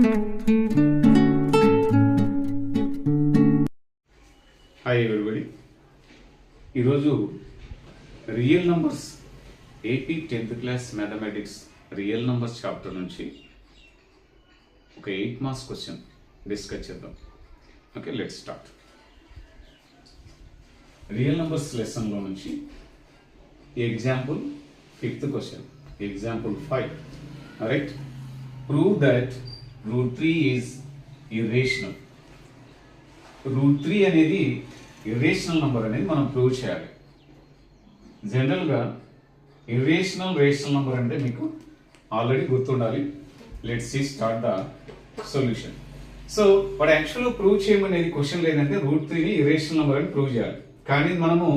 Hi everybody, ఈరోజు real numbers AP 10th class mathematics real numbers chapter నుంచి ఒక 8 marks question discuss చేద్దాం. Okay, let's start. Real numbers లెసన్లో నుంచి example 5th question, example 5. Right, prove that √3 is irrational. √3 అనేది irrational number అనేది మనం prove చేయాలి. జనరల్గా ఇర్రేషనల్ రేషనల్ నంబర్ అంటే మీకు ఆల్రెడీ గుర్తుండాలి. Let's see start the solution. So but యాక్చువల్గా ప్రూవ్ చేయమనేది క్వశ్చన్ లేదంటే √3ని ఇర్రేషనల్ నంబర్ అని ప్రూవ్ చేయాలి. కానీ మనము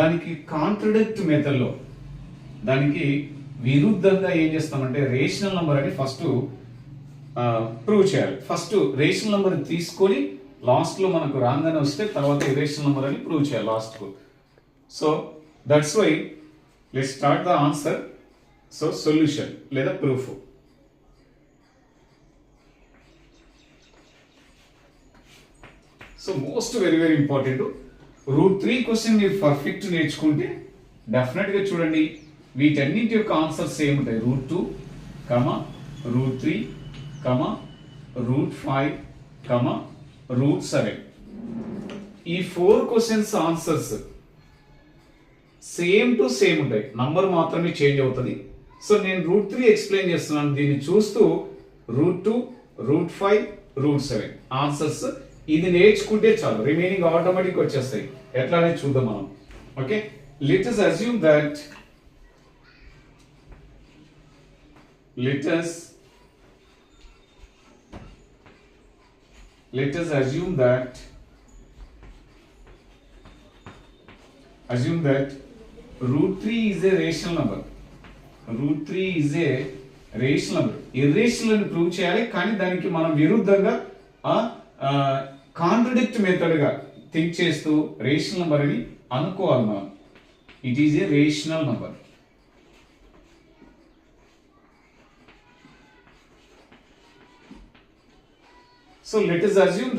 దానికి కాంట్రడిక్ట్ మెథడ్లో, దానికి విరుద్ధంగా ఏం చేస్తామంటే రేషనల్ నంబర్ అని ఫస్ట్ ప్రూవ్ చేయాలి. ఫస్ట్ రేషనల్ నంబర్ తీసుకొని లాస్ట్లో మనకు రాంగానే వస్తే తర్వాత ఇర్రేషనల్ నంబర్ అని ప్రూవ్ చేయాలి లాస్ట్కు. So that's why let's start the answer. So solution లేదా proof. So most very very important √3 question మీరు పర్ఫెక్ట్ నేర్చుకుంటే డెఫినెట్గా చూడండి వీటన్నింటి యొక్క ఆన్సర్స్ ఏముంటాయి. √2, √3, √5, √7. ఈ 4 questions answers same to same ఉంటాయి, నంబర్ మాత్రమే చేంజ్ అవుతుంది. సో నేను √3 ఎక్స్ప్లెయిన్ చేస్తున్నాను, దీన్ని చూస్తూ √2, √5, √7 ఆన్సర్స్ ఇది నేర్చుకుంటే చాలు, రిమైనింగ్ ఆటోమేటిక్ వచ్చేస్తాయి. ఎట్లా అనేది చూద్దాం మనం. Okay, let us assume that √3 is a rational number. √3 is a rational number. irrational అని ప్రూవ్ చేయాలి, కానీ దానికి మనం విరుద్ధంగా కాంట్రడిక్ట్ మెథడ్ గా థింక్ చేస్తూ రేషనల్ నంబర్ అని అనుకోవాలి మనం. It is a rational number. So let us assume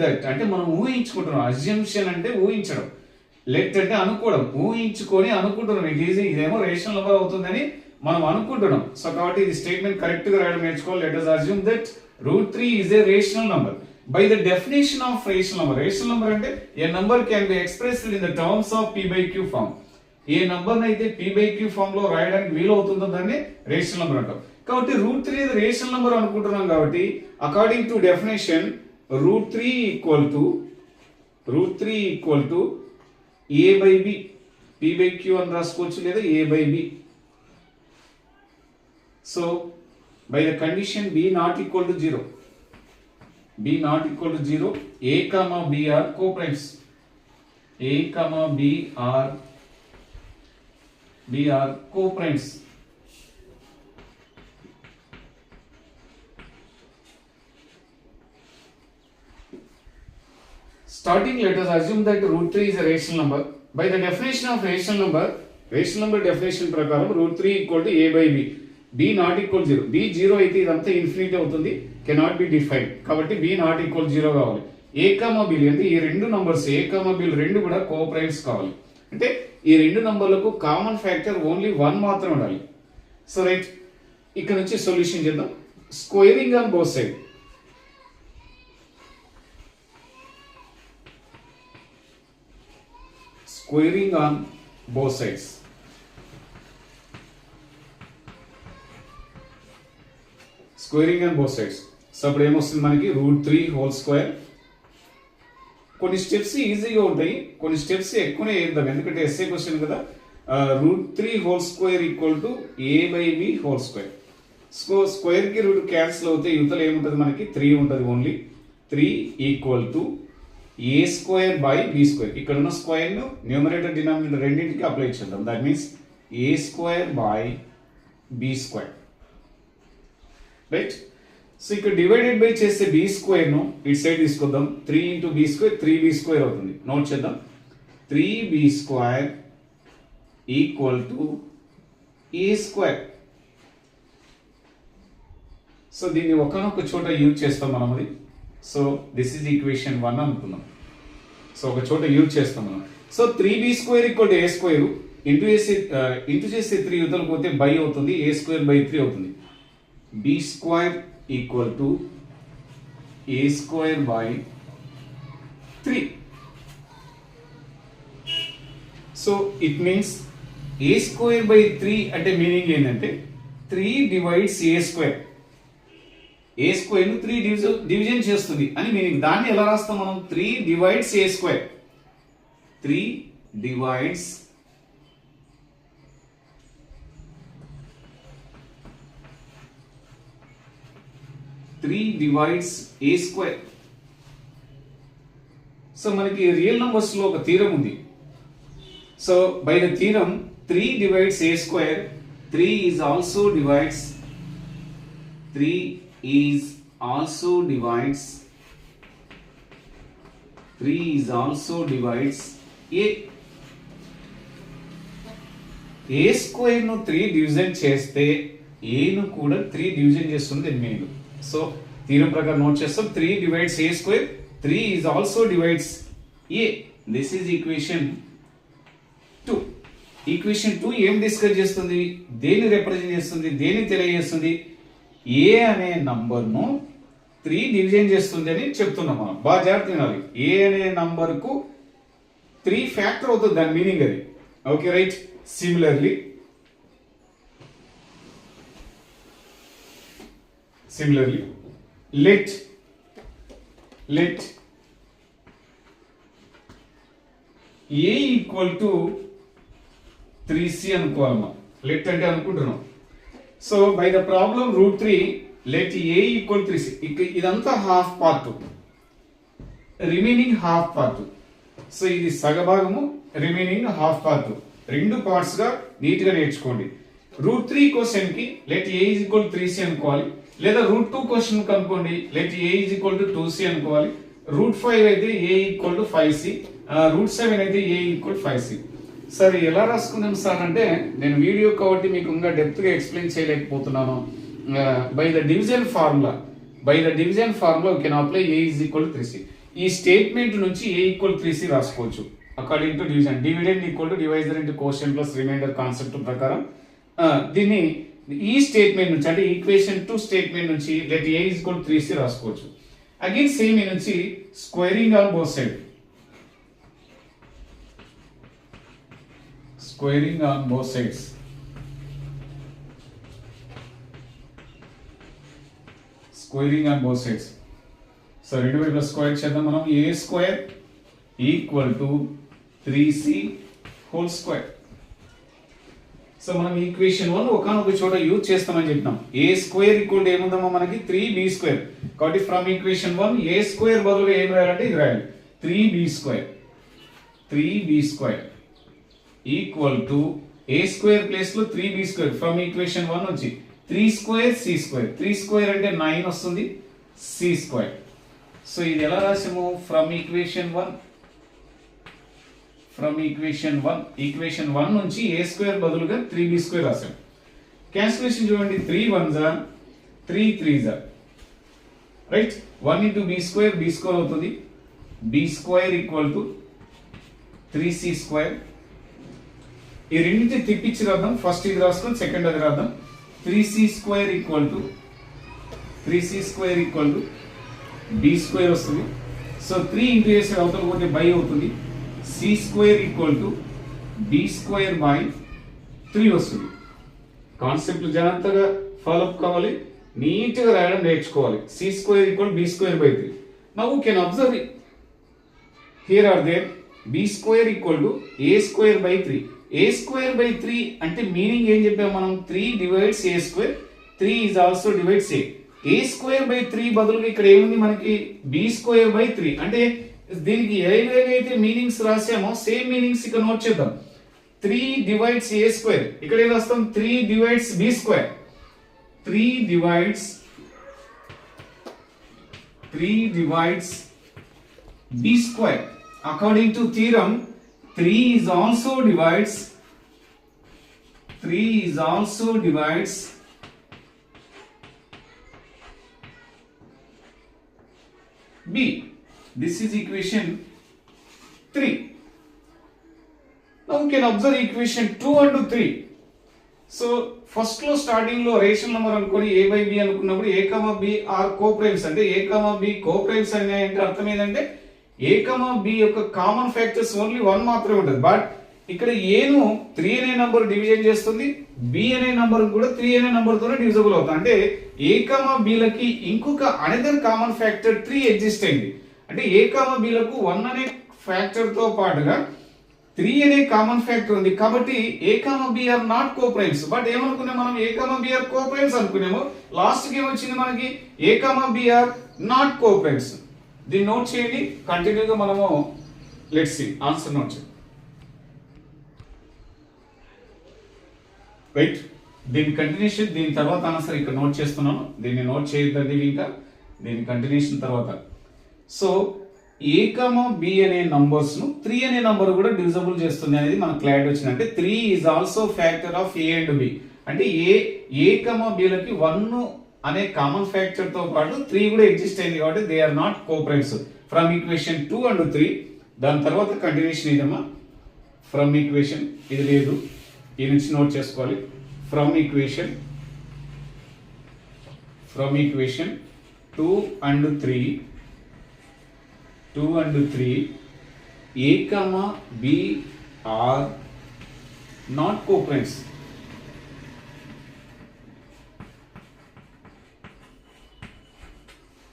that అంటే మనం ఊహించుకుంటున్నాం. అజ్యూమ్షన్ అంటే ఊహించడం, లెట్ అంటే అనుకోవడం, ఊహించుకొని అనుకుంటున్నాం ఇదేమో రేషనల్ నెంబర్ అవుతుందని మనం అనుకుంటున్నాం. సో కాబట్టి ఇది స్టేట్మెంట్ కరెక్ట్ గా రాయడం నేర్చుకోవాలి. Let us assume that √3 is a rational number. By the definition of rational number, rational number అంటే a number can be expressed in the terms of p/q form. A number అయితే p/q form లో రాయడానికి వీలు అవుతుందో దాన్ని rational number అంటాం. కాబట్టి √3 ఇది రేషనల్ నంబర్ అనుకుంటున్నాం కాబట్టి according to definition √3 equal to a/b. p/q అని రాసుకోవచ్చు లేదా a/b. So by the condition b not equal to 0, a comma b are co-primes. b are co-primes. Starting, let us assume that √3 is a rational number. By the definition of rational number definition ప్రకారం √3 equal to a/b. b not equal to 0. b 0 అయితే ఇదంతా infinity అవుతుంది, cannot be defined. కాబట్టి b not equal to 0 కావాలి. a, b అంటే ఈ రెండు numbers a, b రెండు కూడా కో ప్రైమ్స్ కావాలి. అంటే ఈ రెండు నంబర్లకు కామన్ ఫ్యాక్టర్ ఓన్లీ 1 మాత్రమే ఉండాలి. సో రైట్, ఇక్కడ నుంచి సొల్యూషన్ చేద్దాం. Squaring on both side. Squaring on both sides. Squaring on both sides. So అప్పుడు ఏమొస్తుంది మనకి √3 హోల్ స్క్వేర్. కొన్ని స్టెప్స్ ఈజీగా ఉంటాయి, కొన్ని స్టెప్స్ ఎక్కువనే వేద్దాం ఎందుకంటే ఎస్ఏ క్వశ్చన్ కదా. √3 whole square equal to a/b whole square. Square కి రూట్ క్యాన్సిల్ అవుతే యువతలు ఏముంటుంది మనకి 3 ఉంటుంది only. 3 equal to a square by b square. ఇక్కడ ఉన్న స్క్వేర్ ను న్యూమరేటర్ డినామినేటర్ రెండింటికి అప్లై చేద్దాం. That means a square by b square. Right, so ఇక్కడ డివైడెడ్ బై చేస్తే b స్క్వేర్ ను ఇటు సైడ్ తీసుకొద్దాం. 3 into b square 3b square అవుతుంది. నోట్ చేద్దాం. 3b square equal to a square. So దీన్ని ఒకనొక చోట యూజ్ చేస్తాం మనం అది. సో దిస్ ఈజ్ ఈక్వేషన్ 1 అనుకున్నాం. సో ఒక చోట యూజ్ చేస్తాం మనం. So 3b² equal to a² into చేసి 3 యువతలు పోతే బై అవుతుంది, a²/3 అవుతుంది. b² equal to a²/3. So it means a²/3 అంటే మీనింగ్ ఏంటంటే 3 డివైడ్స్ a². a² ను 3 డివిజన్ చేస్తుంది అని మీనింగ్. దాన్ని ఎలా రాస్తాం మనం? 3 divides a². 3 divides a². So మనకి రియల్ నంబర్స్ లో ఒక థీరం ఉంది. So by the theorem 3 divides a², 3 is also divides a. a² ను 3 డివిజన్ చేస్తే a ను కూడా 3 డివిజన్ చేస్తుంది దీని మీనింగ్. సో థీరం ప్రకారం నోట్ చేస్తాం 3 divides a², 3 is also divides a. This is equation 2. Equation 2 ఏం డిస్కస్ చేస్తుంది? దేన్ని రిప్రజెంట్ చేస్తుంది? దేన్ని తెలియజేస్తుంది? a అనే నంబర్ ను 3 డివిజన్ చేస్తుంది అని చెప్తున్నాం మనం. బాగా జాగ్రత్త వినాలి. a అనే నంబర్ కు 3 ఫ్యాక్టర్ అవుతుంది దాని మీనింగ్ అది. Okay right. Similarly let a equal to 3c అనుకోవాలమ్మా. లెట్ అంటే అనుకుంటున్నాం. So by the problem √3 let a equal 3c. ఇదంతా half part, remaining half part. So ఇది సగభాగము, రిమైనింగ్ హాఫ్ పార్ట్. 2 పార్ట్స్ గా నీట్ గా నేర్చుకోండి. √3 క్వశ్చన్ కి let a ఈక్వల్ 3c అనుకోవాలి. లేదా √2 క్వశ్చన్ కనుకోండి let a equal to 2c అనుకోవాలి. √5 అయితే a ఈక్వల్ టు 5c, √7 అయితే a ఈక్వల్ 5c. సార్ ఎలా రాసుకున్నాం సార్ అంటే నేను వీడియో కాబట్టి మీకు ఇంకా డెప్త్ గా ఎక్స్ప్లెయిన్ చేయలేకపోతున్నాను. By the division formula we can apply a is equal to 3c. ఈ స్టేట్మెంట్ నుంచి a ఈక్వల్ 3c రాసుకోవచ్చు. According to division, dividend equal to divisor into quotient plus remainder concept ప్రకారం దీన్ని ఈ స్టేట్మెంట్ నుంచి అంటే ఈక్వేషన్ 2 స్టేట్మెంట్ నుంచి let a is equal to 3c రాసుకోవచ్చు. అగైన్ సేమ్ నుంచి squaring on both side, squaring on both sides. So రెండు వైపులా స్క్వేర్ చేద్దాం మనం. a² equal to 3c whole square. So మనం ఈక్వేషన్ 1 ఒకనొక చోట యూజ్ చేస్తామని చెప్పినాం. a² ఈక్వల్ టు ఏముందమ్మా మనకి 3b². కాబట్టి ఫ్రమ్ ఈక్వేషన్ 1 a² బదులుగా ఏం రాయాలంటే ఇది రాయాలి 3b² equal to a² place లో 3b². ఫ్రమ్ ఈక్వేషన్ 1 నుంచి 3² c². 3² అంటే 9 వస్తుంది, c². సో ఇది ఎలా రాసాము? ఫ్రమ్ ఈక్వేషన్ 1 నుంచి a² బదులుగా 3b² రాసాం. క్యాన్సిలేషన్ చూడండి. 3 1s 3 3s right. 1 into b² అవుతుంది. b² equal to 3c². ఈ రెండింటిని తిప్పించి రాద్దాం. ఫస్ట్ ఇది రాసుకొని సెకండ్ అది రాద్దాం. 3c² ఈక్వల్ టు b² వస్తుంది. సో 3 ఇంటూ చేసే అవతల పోతే బై అవుతుంది. c² ఈక్వల్ టు b²/3 వస్తుంది. కాన్సెప్ట్ జాగ్రత్తగా ఫాలో అప్ కావాలి, నీట్ గా రాయడం నేర్చుకోవాలి. c² equal b²/3. Now you can observe here are there b² equal to a²/3. a²/3 అంటే మీనింగ్ ఏం చెప్పాము మనం? 3 divides a², 3 is also divides a. a²/3 బదులుగా ఇక్కడ ఏముంది మనకి? b²/3. అంటే దీనికి ఏవైతే మీనింగ్స్ రాసామో సేమ్ మీనింగ్స్ ఇక్కడ నోట్ చేద్దాం. 3 డివైడ్స్ a², ఇక్కడ ఏం రాస్తాం? 3 divides b². 3 divides b². According to theorem 3 is also divides b. This is equation 3. Now we can observe equation 2 and 3. So first లో స్టార్టింగ్ లో రేషనల్ నెంబర్ అనుకొని a by b అనుకున్నప్పుడు a, b are coprimes అంటే a, b coprimes అనే అర్థం ఏంటంటే a, b యొక్క common factors only 1 మాత్రమే ఉంటుంది. బట్ ఇక్కడ a ను 3 అనే నంబర్ డివిజన్ చేస్తుంది, b అనే నంబర్ కూడా 3 అనే నంబర్ తోనే డివిజిబుల్ అవుతుంది. అంటే a, b లకి ఇంకొక అనదర్ కామన్ ఫ్యాక్టర్ 3 ఎగ్జిస్ట్ అయింది. అంటే a, b లకు 1 అనే ఫ్యాక్టర్ తో పాటుగా 3 అనే కామన్ ఫ్యాక్టర్ ఉంది. కాబట్టి a, b are not coprimes. But ఏమనుకున్నాం మనం a, b ఆర్ కోప్రైమ్స్ అనుకున్నాము. లాస్ట్ కి ఏమొచ్చింది మనకి a, b are not coprimes. దీన్ని నోట్ చేయండి. కంటిన్యూగా మనము లెట్స్ సీ ఆన్సర్ నోట్ చేయండి. రైట్, దీని కంటిన్యూషన్ దీని తర్వాత ఆన్సర్ ఇక్కడ నోట్ చేస్తున్నాను. దీన్ని నోట్ చేయొద్దండి ఇంకా, దీని కంటిన్యూషన్ తర్వాత. సో a, b అనే నంబర్స్ ను 3 అనే నంబర్ కూడా డివిజిబుల్ చేస్తుంది అనేది మనకు క్లారిటీ వచ్చింది. అంటే 3 is also factor of a and b. అంటే a, b లకి 1 అనే కామన్ ఫ్యాక్టర్ తో పాటు 3 కూడా ఎగ్జిస్ట్ అయింది. కాబట్టి they are not coprimes. From equation 2 and 3. దాని తర్వాత కంటిన్యూషన్ ఇదమ్మా. ఫ్రమ్ ఈక్వేషన్ ఇది లేదు, ఈ నుంచి నోట్ చేసుకోవాలి. From equation 2 and 3 a, b are not coprimes.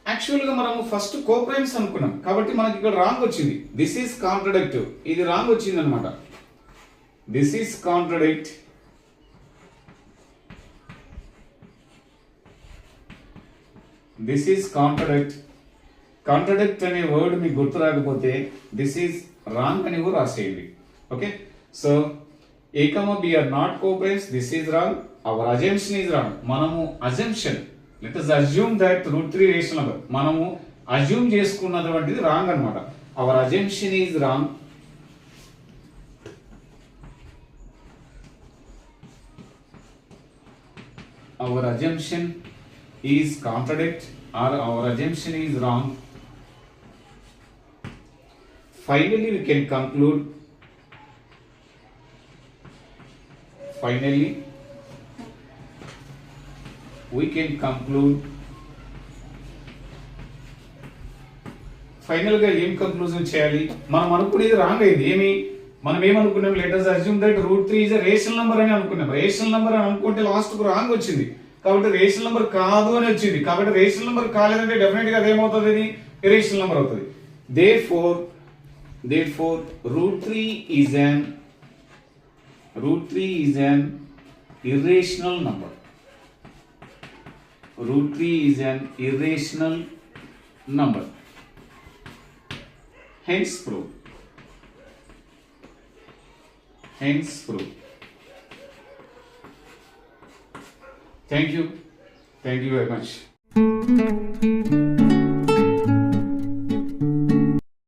Actual గా మనము ఫస్ట్ కోప్రైమ్స్ అనుకున్నాం కాబట్టి మనకి ఇక్కడ రాంగ్ వచ్చింది. దిస్ ఈస్ కాంట్రడిక్టివ్, ఇది రాంగ్ వచ్చింది అనమాట. This is contradict, this is contradict. Contradict అనే వర్డ్ మీకు గుర్తు రాకపోతే దిస్ ఈస్ రాంగ్ అని కూడా రాసేయండి. Okay, so a, b are not coprimes. This is wrong. Our assumption is wrong. మనము assumption let us assume that √3 rational number మనము assume చేసుకున్నటువంటిది రాంగ్ అన్నమాట. Our assumption is wrong. Our assumption is contradict or our assumption is wrong. Finally we can conclude. Finally we can conclude. Final గా ఏం conclusion చేయాలి? మనం అనుకునేది wrong అయింది. మనం ఏమనుకున్నాం? Let us assume that √3 is a rational number అని అనుకున్నాం. రేషనల్ నంబర్ అని అనుకుంటే లాస్ట్ కు రాంగ్ వచ్చింది. కాబట్టి రేషనల్ నంబర్ కాదు అని వచ్చింది. కాబట్టి రేషనల్ నంబర్ కాలేదంటే డెఫినెట్ గా అదేమవుతుంది? అది ఇర్రేషనల్ నంబర్ అవుతుంది. Therefore √3 is an irrational number. √3 is an irrational number. Hence proved. Thank you very much.